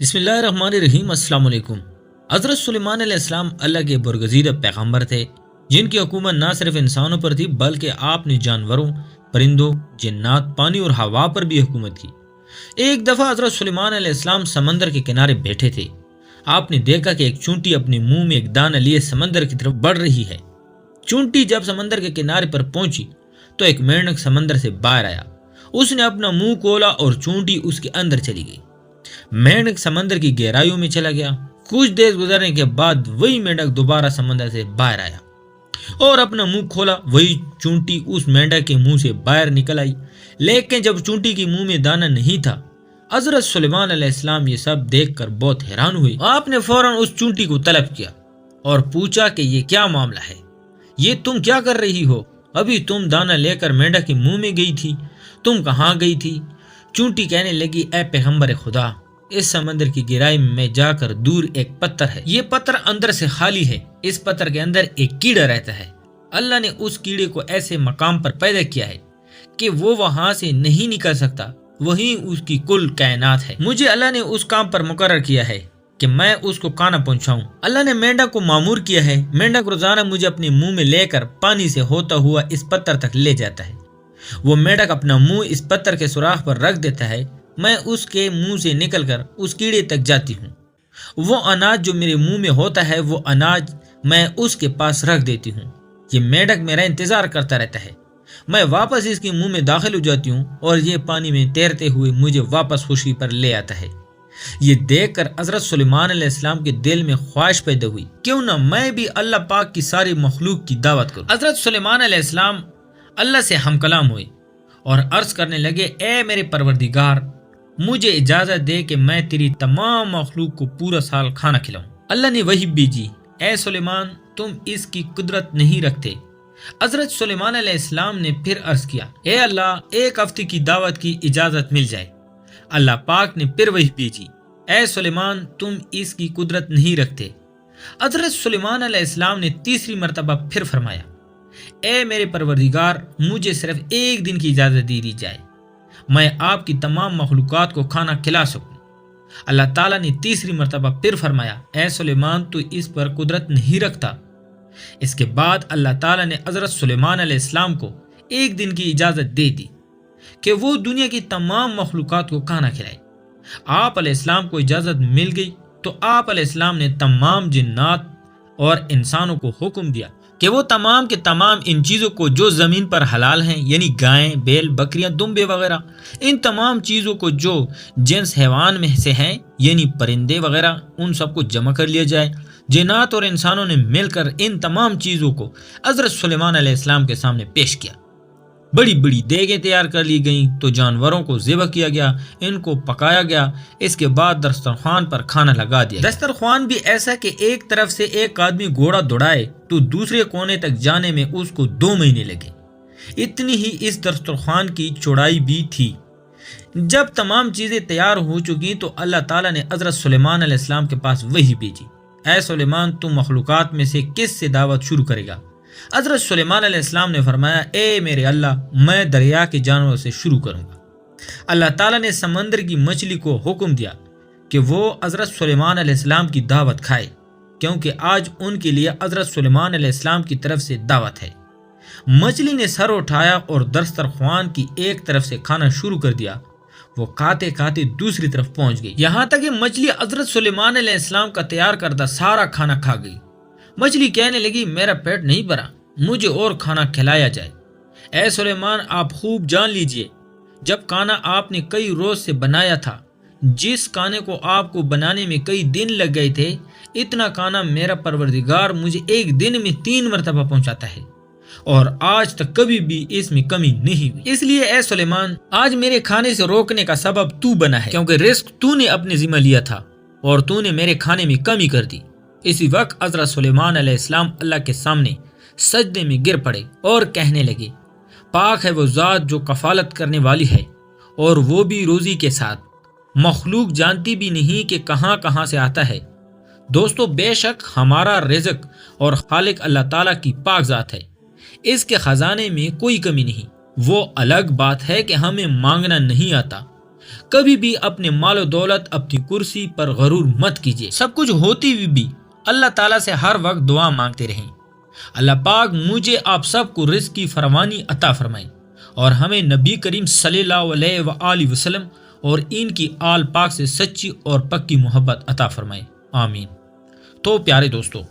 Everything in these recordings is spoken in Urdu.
بسم اللہ الرحمن الرحیم۔ السلام علیکم۔ حضرت سلیمان علیہ السلام اللہ کے برگزیدہ پیغمبر تھے، جن کی حکومت نہ صرف انسانوں پر تھی بلکہ آپ نے جانوروں، پرندوں، جنات، پانی اور ہوا پر بھی حکومت کی۔ ایک دفعہ حضرت سلیمان علیہ السلام سمندر کے کنارے بیٹھے تھے۔ آپ نے دیکھا کہ ایک چونٹی اپنے منہ میں ایک دانہ لیے سمندر کی طرف بڑھ رہی ہے۔ چونٹی جب سمندر کے کنارے پر پہنچی تو ایک مینڈک سمندر سے باہر آیا۔ اس نے اپنا منہ کھولا اور چونٹی اس کے اندر چلی گئی۔ مینڈک سمندر کی گہرائیوں میں چلا گیا۔ کچھ دیر گزرنے کے بعد وہی مینڈک دوبارہ سمندر سے باہر آیا اور اپنا منہ کھولا۔ وہی چونٹی اس مینڈک کے منہ سے باہر نکل آئی، لیکن جب چونٹی کے منہ میں دانہ نہیں تھا۔ حضرت سلیمان علیہ السلام یہ سب دیکھ کر بہت حیران ہوئے۔ آپ نے فوراً اس چونٹی کو طلب کیا اور پوچھا کہ یہ کیا معاملہ ہے، یہ تم کیا کر رہی ہو؟ ابھی تم دانہ لے کر مینڈک کے منہ میں گئی تھی، تم کہاں گئی تھی؟ چونٹی کہنے لگی، اے پیغمبر خدا، اس سمندر کی گہرائی میں جا کر دور ایک پتھر ہے۔ یہ پتھر اندر سے خالی ہے۔ اس پتھر کے اندر ایک کیڑا رہتا ہے۔ اللہ نے اس کیڑے کو ایسے مقام پر پیدا کیا ہے کہ وہ وہاں سے نہیں نکل سکتا، وہیں اس کی کل کائنات ہے۔ مجھے اللہ نے اس کام پر مقرر کیا ہے کہ میں اس کو کھانا پہنچاؤں۔ اللہ نے مینڈک کو مامور کیا ہے۔ مینڈک روزانہ مجھے اپنے منہ میں لے کر پانی سے ہوتا ہوا اس پتھر تک لے جاتا ہے۔ وہ مینڈک اپنا منہ اس پتھر کے سوراخ پر رکھ دیتا ہے۔ میں اس کے منہ سے نکل کر اس کیڑے تک جاتی ہوں۔ وہ اناج جو میرے منہ میں ہوتا ہے، وہ اناج میں اس کے پاس رکھ دیتی ہوں۔ یہ مینڈک میرا انتظار کرتا رہتا ہے۔ میں واپس اس کے منہ میں داخل ہو جاتی ہوں اور یہ پانی میں تیرتے ہوئے مجھے واپس خشکی پر لے آتا ہے۔ یہ دیکھ کر حضرت سلیمان علیہ السلام کے دل میں خواہش پیدا ہوئی، کیوں نہ میں بھی اللہ پاک کی ساری مخلوق کی دعوت کروں۔ حضرت سلیمان علیہ السلام اللہ سے ہم کلام ہوئے اور عرض کرنے لگے، اے میرے پروردگار، مجھے اجازت دے کہ میں تیری تمام مخلوق کو پورا سال کھانا کھلاؤں۔ اللہ نے وحی بھیجی، اے سلیمان، تم اس کی قدرت نہیں رکھتے۔ حضرت سلیمان علیہ السلام نے پھر عرض کیا، اے اللہ، ایک ہفتے کی دعوت کی اجازت مل جائے۔ اللہ پاک نے پھر وحی بھیجی، اے سلیمان، تم اس کی قدرت نہیں رکھتے۔ حضرت سلیمان علیہ السلام نے تیسری مرتبہ پھر فرمایا، اے میرے پروردگار، مجھے صرف ایک دن کی اجازت دے دی جائے، میں آپ کی تمام مخلوقات کو کھانا کھلا سکوں۔ اللہ تعالیٰ نے تیسری مرتبہ پھر فرمایا، اے سلیمان، تو اس پر قدرت نہیں رکھتا۔ اس کے بعد اللہ تعالیٰ نے حضرت سلیمان علیہ السلام کو ایک دن کی اجازت دے دی کہ وہ دنیا کی تمام مخلوقات کو کھانا کھلائے۔ آپ علیہ السلام کو اجازت مل گئی تو آپ علیہ السلام نے تمام جنات اور انسانوں کو حکم دیا کہ وہ تمام کے تمام ان چیزوں کو جو زمین پر حلال ہیں، یعنی گائیں، بیل، بکریاں، دمبے وغیرہ، ان تمام چیزوں کو جو جنس حیوان میں سے ہیں، یعنی پرندے وغیرہ، ان سب کو جمع کر لیا جائے۔ جنات اور انسانوں نے مل کر ان تمام چیزوں کو حضرت سلیمان علیہ السلام کے سامنے پیش کیا۔ بڑی بڑی دیگیں تیار کر لی گئیں تو جانوروں کو ذبح کیا گیا، ان کو پکایا گیا۔ اس کے بعد دسترخوان پر کھانا لگا دیا۔ دسترخوان بھی ایسا کہ ایک طرف سے ایک آدمی گھوڑا دوڑائے تو دوسرے کونے تک جانے میں اس کو 2 مہینے لگے۔ اتنی ہی اس دسترخوان کی چوڑائی بھی تھی۔ جب تمام چیزیں تیار ہو چکی تو اللہ تعالیٰ نے حضرت سلیمان علیہ السلام کے پاس وحی بھیجی، اے سلیمان، تم مخلوقات میں سے کس سے دعوت شروع کرے گا؟ حضرت سلیمان علیہ السلام نے فرمایا، اے میرے اللہ، میں دریا کے جانوروں سے شروع کروں گا۔ اللہ تعالیٰ نے سمندر کی مچھلی کو حکم دیا کہ وہ حضرت سلیمان علیہ السلام کی دعوت کھائے، کیونکہ آج ان کے لیے حضرت سلیمان علیہ السلام کی طرف سے دعوت ہے۔ مچھلی نے سر اٹھایا اور دسترخوان کی ایک طرف سے کھانا شروع کر دیا۔ وہ کھاتے کھاتے دوسری طرف پہنچ گئی، یہاں تک کہ مچھلی حضرت سلیمان علیہ السلام کا تیار کردہ سارا کھانا کھا گئی۔ مچھلی کہنے لگی، میرا پیٹ نہیں بھرا، مجھے اور کھانا کھلایا جائے۔ اے سلیمان، آپ خوب جان لیجئے، جب کھانا آپ نے کئی روز سے بنایا تھا، جس کھانے کو آپ کو بنانے میں کئی دن لگ گئے تھے، اتنا کھانا میرا پروردگار مجھے ایک دن میں 3 مرتبہ پہنچاتا ہے، اور آج تک کبھی بھی اس میں کمی نہیں ہوئی۔ اس لیے اے سلیمان، آج میرے کھانے سے روکنے کا سبب تو بنا ہے، کیونکہ رزق تو نے اپنے ذمہ لیا تھا اور تو نے میرے کھانے میں کمی کر دی۔ اسی وقت حضرت سلیمان علیہ السلام اللہ کے سامنے سجدے میں گر پڑے اور کہنے لگے، پاک ہے وہ ذات جو کفالت کرنے والی ہے، اور وہ بھی روزی کے ساتھ، مخلوق جانتی بھی نہیں کہ کہاں کہاں سے آتا ہے۔ دوستو، بے شک ہمارا رزق اور خالق اللہ تعالیٰ کی پاک ذات ہے، اس کے خزانے میں کوئی کمی نہیں۔ وہ الگ بات ہے کہ ہمیں مانگنا نہیں آتا، کبھی بھی اپنے مال و دولت، اپنی کرسی پر غرور مت کیجیے۔ سب کچھ ہوتی ہوئی بھی اللہ تعالیٰ سے ہر وقت دعا مانگتے رہیں۔ اللہ پاک مجھے آپ سب کو رزق کی فراوانی عطا فرمائیں اور ہمیں نبی کریم صلی اللہ علیہ وآلہ وسلم اور ان کی آل پاک سے سچی اور پکی محبت عطا فرمائیں، آمین۔ تو پیارے دوستو،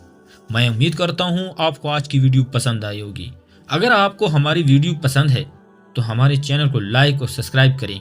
میں امید کرتا ہوں آپ کو آج کی ویڈیو پسند آئی ہوگی۔ اگر آپ کو ہماری ویڈیو پسند ہے تو ہمارے چینل کو لائک اور سبسکرائب کریں